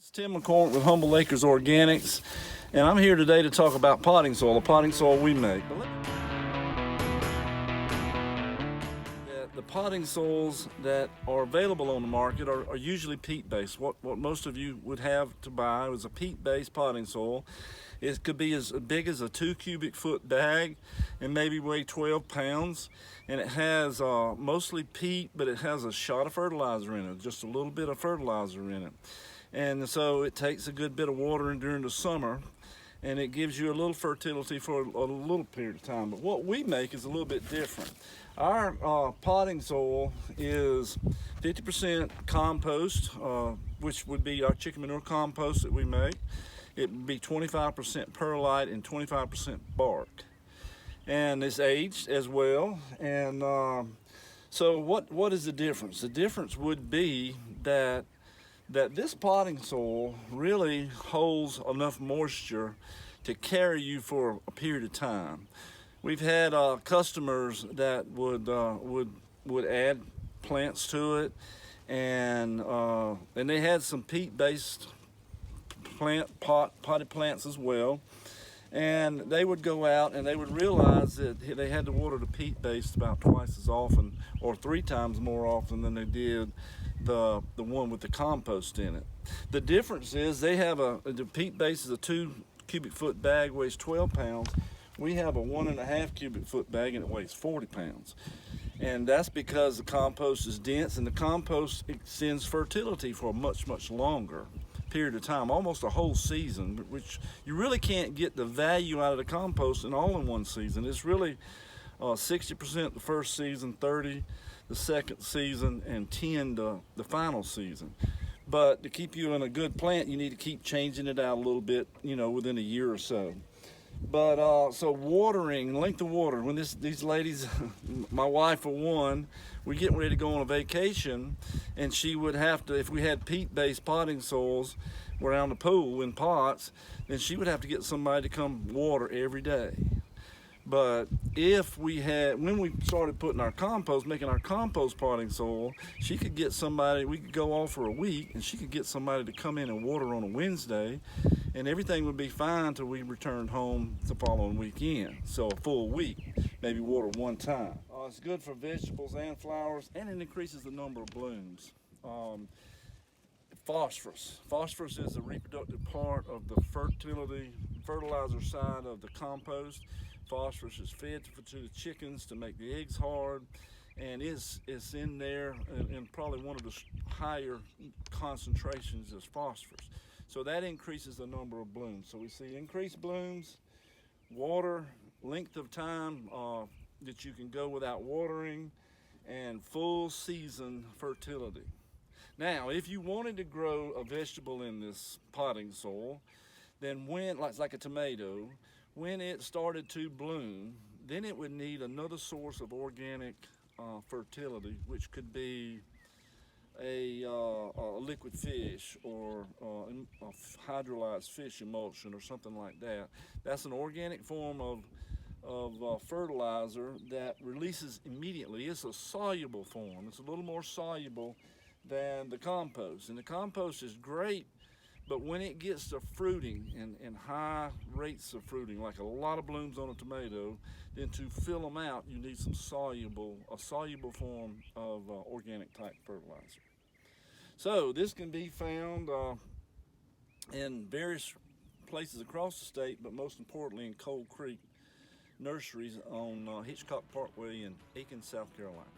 It's Tim McCormick with Humble Acres Organics, and I'm here today to talk about potting soil, the potting soil we make. The potting soils that are available on the market are usually peat-based. What most of you would have to buy is a peat-based potting soil. It could be as big as a 2 cubic foot bag and maybe weigh 12 pounds. And it has mostly peat, but it has a shot of fertilizer in it, just a little bit of fertilizer in it. And so it takes a good bit of water during the summer, and it gives you a little fertility for a little period of time. But what we make is a little bit different. Our potting soil is 50% compost, which would be our chicken manure compost that we make. It would be 25% perlite and 25% bark. And it's aged as well. And so what is the difference? The difference would be that this potting soil really holds enough moisture to carry you for a period of time. We've had customers that would add plants to it, and they had some peat-based potted plants as well. And they would go out and they would realize that they had to water the peat-based about twice as often, or 3 times more often than they did the one with the compost in it. The difference is they have the peat-based is a 2 cubic foot bag, weighs 12 pounds. We have a 1.5 cubic foot bag and it weighs 40 pounds. And that's because the compost is dense, and the compost extends fertility for a much longer period of time, almost a whole season, which you really can't get the value out of the compost all in one season. It's really 60% the first season, 30 the second season, and 10 the final season. But to keep you in a good plant, you need to keep changing it out a little bit, within a year or so. But so watering, length of water, when these ladies, my wife for one, we're getting ready to go on a vacation, and she would have to, if we had peat-based potting soils around the pool in pots, then she would have to get somebody to come water every day. But when we started putting our compost, making our compost potting soil, she could get somebody, we could go off for a week, and she could get somebody to come in and water on a Wednesday, and everything would be fine until we returned home the following weekend. So a full week, maybe water one time. It's good for vegetables and flowers, and it increases the number of blooms. Phosphorus. Phosphorus is the reproductive part of the fertilizer side of the compost. Phosphorus is fed to the chickens to make the eggs hard, and it's in there in probably one of the higher concentrations is phosphorus. So that increases the number of blooms. So we see increased blooms, water, length of time that you can go without watering, and full season fertility. Now, if you wanted to grow a vegetable in this potting soil, then like a tomato, when it started to bloom, then it would need another source of organic fertility, which could be a liquid fish or a hydrolyzed fish emulsion or something like that. That's an organic form of fertilizer that releases immediately. It's a soluble form. It's a little more soluble than the compost. And the compost is great, but when it gets to fruiting and high rates of fruiting, like a lot of blooms on a tomato, then to fill them out, you need a soluble form of organic type fertilizer. So this can be found in various places across the state, but most importantly in Cold Creek Nurseries on Hitchcock Parkway in Aiken, South Carolina.